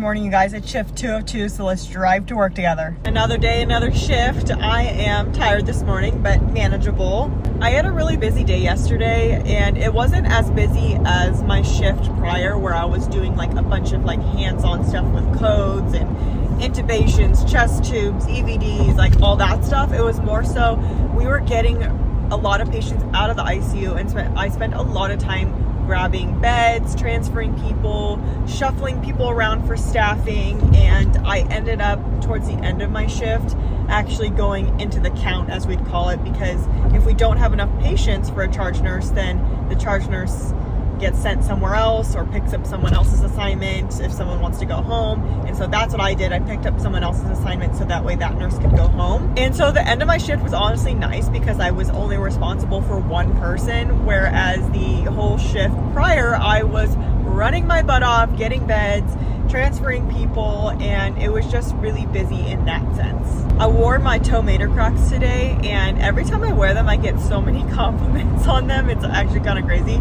morning, you guys. It's shift 202, so let's drive to work together. Another day, another shift. I am tired this morning, but manageable. I had a really busy day yesterday, and it wasn't as busy as my shift prior, where I was doing like a bunch of like hands-on stuff with codes and intubations, chest tubes, EVDs, like all that stuff. It was more so we were getting a lot of patients out of the ICU, and I spent a lot of time grabbing beds, transferring people, shuffling people around for staffing, and I ended up towards the end of my shift actually going into the count, as we'd call it, because if we don't have enough patients for a charge nurse, then the charge nurse gets sent somewhere else or picks up someone else's assignment if someone wants to go home. And so that's what I did. I picked up someone else's assignment so that way that nurse could go home. And so the end of my shift was honestly nice because I was only responsible for one person, whereas the whole shift prior I was running my butt off, getting beds, transferring people, and it was just really busy in that sense. I wore my tomato Crocs today, and every time I wear them I get so many compliments on them. It's actually kind of crazy.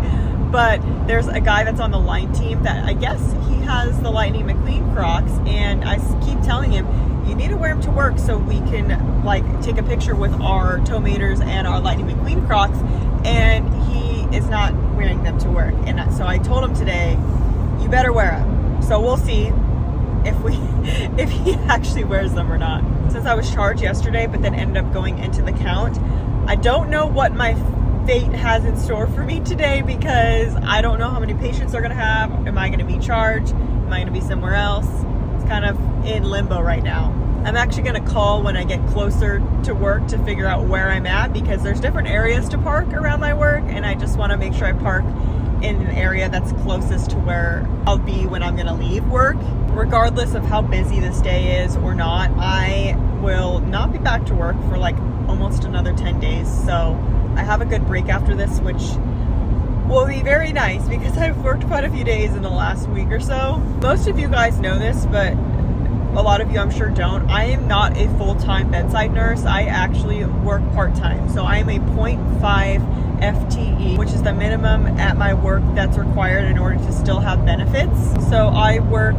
But there's a guy that's on the line team that I guess he has the Lightning McQueen Crocs, and I keep telling him, you need to wear them to work so we can like take a picture with our tomatoes and our Lightning McQueen Crocs, and he is not wearing them to work. And so I told him today, you better wear them. So we'll see if he actually wears them or not. Since I was charged yesterday but then ended up going into the count, I don't know what my fate has in store for me today, because I don't know how many patients they're going to have. Am I going to be charged? Am I going to be somewhere else? It's kind of in limbo right now. I'm actually going to call when I get closer to work to figure out where I'm at, because there's different areas to park around my work, and I just want to make sure I park in an area that's closest to where I'll be when I'm going to leave work. Regardless of how busy this day is or not, I will not be back to work for like almost another 10 days. So I have a good break after this, which will be very nice because I've worked quite a few days in the last week or so. Most of you guys know this, but a lot of you I'm sure don't. I am not a full-time bedside nurse. I actually work part-time. So I am a 0.5 FTE, which is the minimum at my work that's required in order to still have benefits. So I work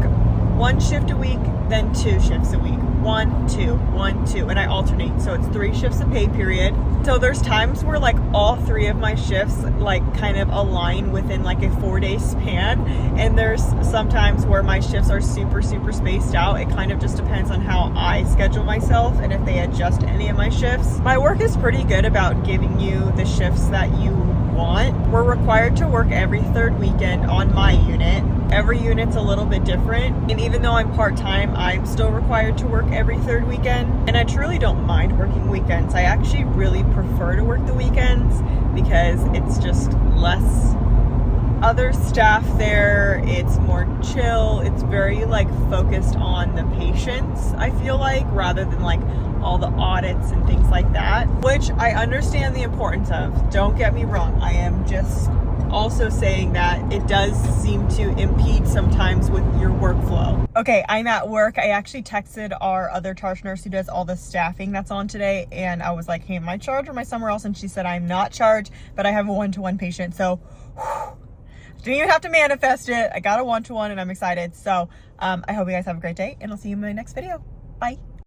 one shift a week, then 2 shifts a week. 1, 2, 1, 2, and I alternate. So it's 3 shifts a pay period. So there's times where like all 3 of my shifts like kind of align within like a 4-day span, and there's sometimes where my shifts are super spaced out. It kind of just depends on how I schedule myself and if they adjust any of my shifts. My work is pretty good about giving you the shifts that you want. We're required to work every 3rd weekend on my unit. Every unit's a little bit different, and even though I'm part-time, I'm still required to work every 3rd weekend, and I truly don't mind working weekends. I actually really prefer to work the weekends because it's just less other staff there. It's more chill. It's very like focused on the patients, I feel like, rather than like all the audits and things like that, which I understand the importance of. Don't get me wrong. I am just also saying that it does seem to impede sometimes with your workflow. Okay, I'm at work. I actually texted our other charge nurse who does all the staffing that's on today, and I was like, hey, am I charged or am I somewhere else? And she said, I'm not charged, but I have a 1-to-1 patient. So didn't even have to manifest it. I got a 1-to-1 and I'm excited. So I hope you guys have a great day, and I'll see you in my next video. Bye.